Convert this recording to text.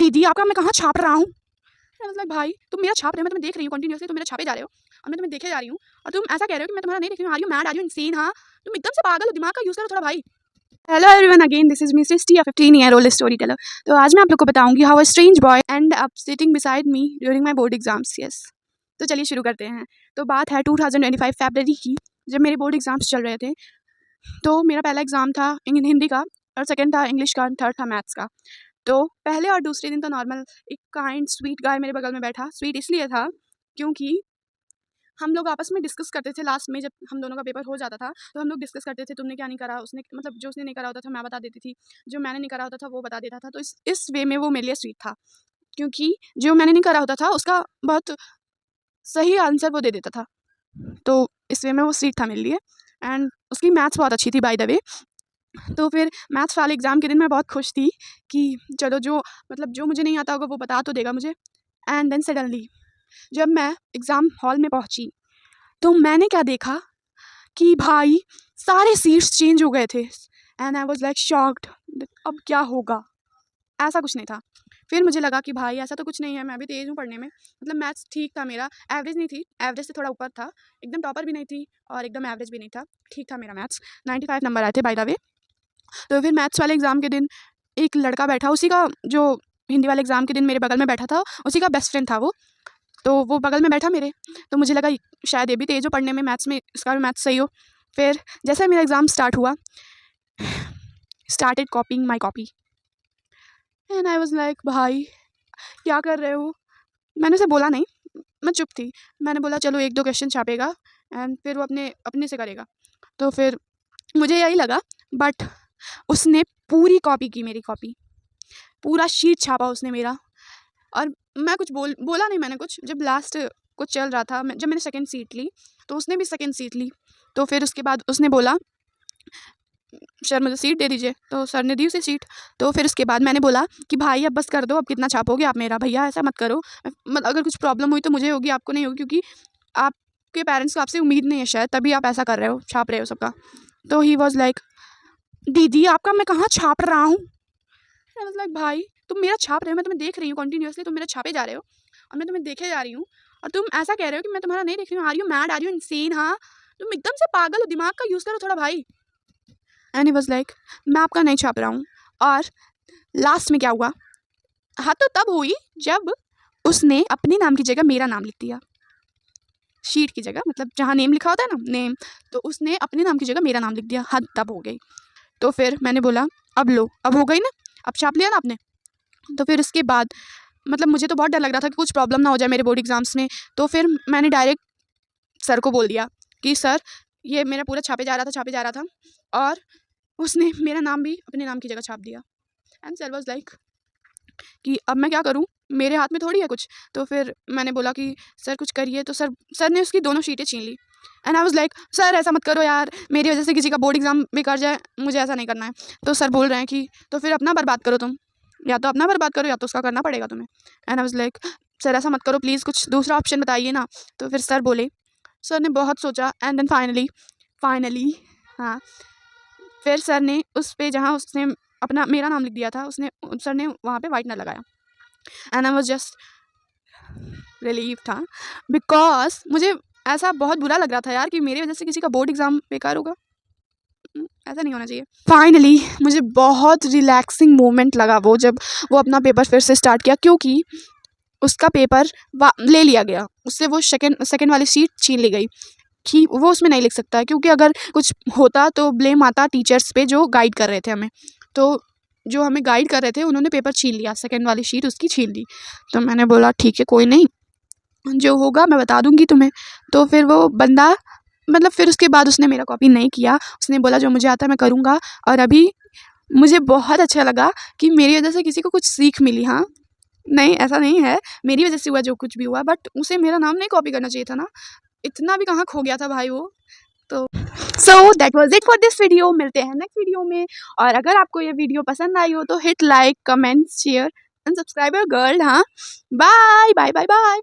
दीदी आपका मैं कहाँ छाप रहा हूँ। मतलब भाई तुम मेरा छाप रहे हो, मैं तुम्हें देख रही हूँ कंटिन्यूसली, तुम मेरा छापे जा रहे हो और मैं तुम्हें देखे जा रही हूँ और तुम ऐसा कह रहे हो कि मैं तुम्हारा नहीं देख रही हूँ। Are you mad, are you insane? हाँ तुम एकदम से पागल हो, दिमाग का यूज़ करो थोड़ा भाई। Hello everyone, again this is me Srishti, a 15-year-old story teller. तो आज मैं आप लोग को बताऊंगी how a strange boy and up sitting beside me during my board exams. Yes, तो चलिए शुरू करते हैं। तो बात है 2025 फरवरी की, जब मेरे बोर्ड एग्जाम्स चल रहे थे। तो मेरा पहला एग्ज़ाम था हिंदी का और सेकंड था इंग्लिश का, थर्ड था मैथ्स का। तो पहले और दूसरे दिन तो नॉर्मल एक काइंड स्वीट गाय मेरे बगल में बैठा। स्वीट इसलिए था क्योंकि हम लोग आपस में डिस्कस करते थे। लास्ट में जब हम दोनों का पेपर हो जाता था तो हम लोग डिस्कस करते थे, तुमने क्या नहीं करा, उसने मतलब जो उसने नहीं करा होता था मैं बता देती थी, जो मैंने नहीं करा होता था वो बता देता था। तो इस वे में वो मेरे लिए स्वीट था, क्योंकि जो मैंने नहीं करा होता था उसका बहुत सही आंसर वो दे देता था। तो इस वे में वो स्वीट था मेरे लिए। एंड उसकी मैथ्स बहुत अच्छी थी बाय द वे। तो फिर मैथ्स वाले एग्ज़ाम के दिन मैं बहुत खुश थी कि चलो जो मतलब जो मुझे नहीं आता होगा वो बता तो देगा मुझे। एंड देन सडनली जब मैं एग्ज़ाम हॉल में पहुंची तो मैंने क्या देखा कि भाई सारे सीट्स चेंज हो गए थे। And I was like shocked, अब क्या होगा। ऐसा कुछ नहीं था। फिर मुझे लगा कि भाई ऐसा तो कुछ नहीं है, मैं भी तेज़ हूँ पढ़ने में। मतलब मैथ्स ठीक था मेरा, एवरेज नहीं थी, एवरेज से थोड़ा ऊपर था। एकदम टॉपर भी नहीं थी और एकदम एवरेज भी नहीं था, ठीक था मेरा मैथ्स। 95 नंबर आए थे बाय द वे। तो फिर मैथ्स वाले एग्ज़ाम के दिन एक लड़का बैठा, उसी का जो हिंदी वाले एग्ज़ाम के दिन मेरे बगल में बैठा था, उसी का बेस्ट फ्रेंड था वो। तो वो बगल में बैठा मेरे, तो मुझे लगा शायद ये भी तेज़ हो पढ़ने में, मैथ्स में इसका भी मैथ्स सही हो। फिर जैसे मेरा एग्ज़ाम स्टार्ट हुआ, started कॉपिंग my copy and I was like भाई क्या कर रहे हो। मैंने उसे बोला नहीं, मैं चुप थी। मैंने बोला चलो एक दो क्वेश्चन छापेगा एंड फिर वो अपने अपने से करेगा। तो फिर मुझे यही लगा, बट उसने पूरी कॉपी की, मेरी कॉपी पूरा शीट छापा उसने मेरा। और मैं कुछ बोला नहीं मैंने कुछ। जब लास्ट कुछ चल रहा था, जब मैंने सेकंड सीट ली तो उसने भी सेकंड सीट ली। तो फिर उसके बाद उसने बोला सर मुझे सीट दे दीजिए, तो सर ने दी उसे सीट। तो फिर उसके बाद मैंने बोला कि भाई अब बस कर दो, अब कितना छापोगे आप मेरा, भैया ऐसा मत करो। मतलब अगर कुछ प्रॉब्लम हुई तो मुझे होगी, आपको नहीं होगी, क्योंकि आपके पेरेंट्स को आपसे उम्मीद नहीं है शायद, तभी आप ऐसा कर रहे हो, छाप रहे हो सबका। तो ही वॉज लाइक दीदी आपका मैं कहाँ छाप रहा हूँ। मतलब भाई तुम मेरा छाप रहे हो, मैं तुम्हें देख रही हूँ कंटिन्यूसली, तुम मेरा छापे जा रहे हो और मैं तुम्हें देखे जा रही हूँ और तुम ऐसा कह रहे हो कि मैं तुम्हारा नहीं देख रही हूँ। Are you mad, are you insane? हाँ तुम एकदम से पागल हो, दिमाग का यूज़ करो थोड़ा भाई। एंड ही वाज लाइक मैं आपका नहीं छाप रहा हूँ। और लास्ट में क्या हुआ, हाँ तो तब हुई जब उसने अपने नाम की जगह मेरा नाम लिख दिया, शीट की जगह, मतलब जहाँ नेम लिखा होता है ना, नेम, तो उसने अपने नाम की जगह मेरा नाम लिख दिया। हद तब हो गई। तो फिर मैंने बोला अब लो, अब हो गई ना, अब छाप लिया ना आपने। तो फिर उसके बाद मतलब मुझे तो बहुत डर लग रहा था कि कुछ प्रॉब्लम ना हो जाए मेरे बोर्ड एग्ज़ाम्स में। तो फिर मैंने डायरेक्ट सर को बोल दिया कि सर ये मेरा पूरा छापे जा रहा था, छापे जा रहा था, और उसने मेरा नाम भी अपने नाम की जगह छाप दिया। एंड सर वाज लाइक कि अब मैं क्या करूं, मेरे हाथ में थोड़ी है कुछ। तो फिर मैंने बोला कि सर कुछ करिए। तो सर ने उसकी दोनों शीटें छीन ली। And I was like sir ऐसा मत करो यार, मेरी वजह से किसी का बोर्ड एग्ज़ाम बेकार जाए, मुझे ऐसा नहीं करना है। तो सर बोल रहे हैं कि तो फिर अपना बर्बाद करो तुम, या तो अपना बर्बाद करो या तो उसका करना पड़ेगा तुम्हें। And I was like sir ऐसा मत करो प्लीज़, कुछ दूसरा ऑप्शन बताइए ना। तो फिर सर बोले, सर ने बहुत सोचा एंड देन फाइनली हाँ, फिर सर ने उस पे जहाँ उसने अपना मेरा नाम लिख दिया था, उसने सर ने वहाँ पे वाइटनर लगाया। And I was just relieve था, बिकॉज मुझे ऐसा बहुत बुरा लग रहा था यार कि मेरी वजह से किसी का बोर्ड एग्ज़ाम बेकार होगा। ऐसा नहीं होना चाहिए। फाइनली मुझे बहुत रिलैक्सिंग मोमेंट लगा वो, जब वो अपना पेपर फिर से स्टार्ट किया, क्योंकि उसका पेपर ले लिया गया उससे, वो सेकंड वाली सीट छीन ली गई कि वो उसमें नहीं लिख सकता है, क्योंकि अगर कुछ होता तो ब्लेम आता टीचर्स पे जो गाइड कर रहे थे हमें। तो जो हमें गाइड कर रहे थे उन्होंने पेपर छीन लिया, सेकंड वाली शीट उसकी छीन ली। तो मैंने बोला ठीक है कोई नहीं, जो होगा मैं बता दूंगी तुम्हें। तो फिर वो बंदा मतलब फिर उसके बाद उसने मेरा कॉपी नहीं किया, उसने बोला जो मुझे आता है मैं करूँगा। और अभी मुझे बहुत अच्छा लगा कि मेरी वजह से किसी को कुछ सीख मिली। हाँ नहीं ऐसा नहीं है, मेरी वजह से हुआ जो कुछ भी हुआ, बट उसे मेरा नाम नहीं कॉपी करना चाहिए था ना, इतना भी कहाँ खो गया था भाई वो। तो so that was it for this video. मिलते हैं नेक्स्ट वीडियो में। और अगर आपको ये वीडियो पसंद आई हो तो hit like, comment, share and subscribe girl. हाँ बाय बाय बाय बाय।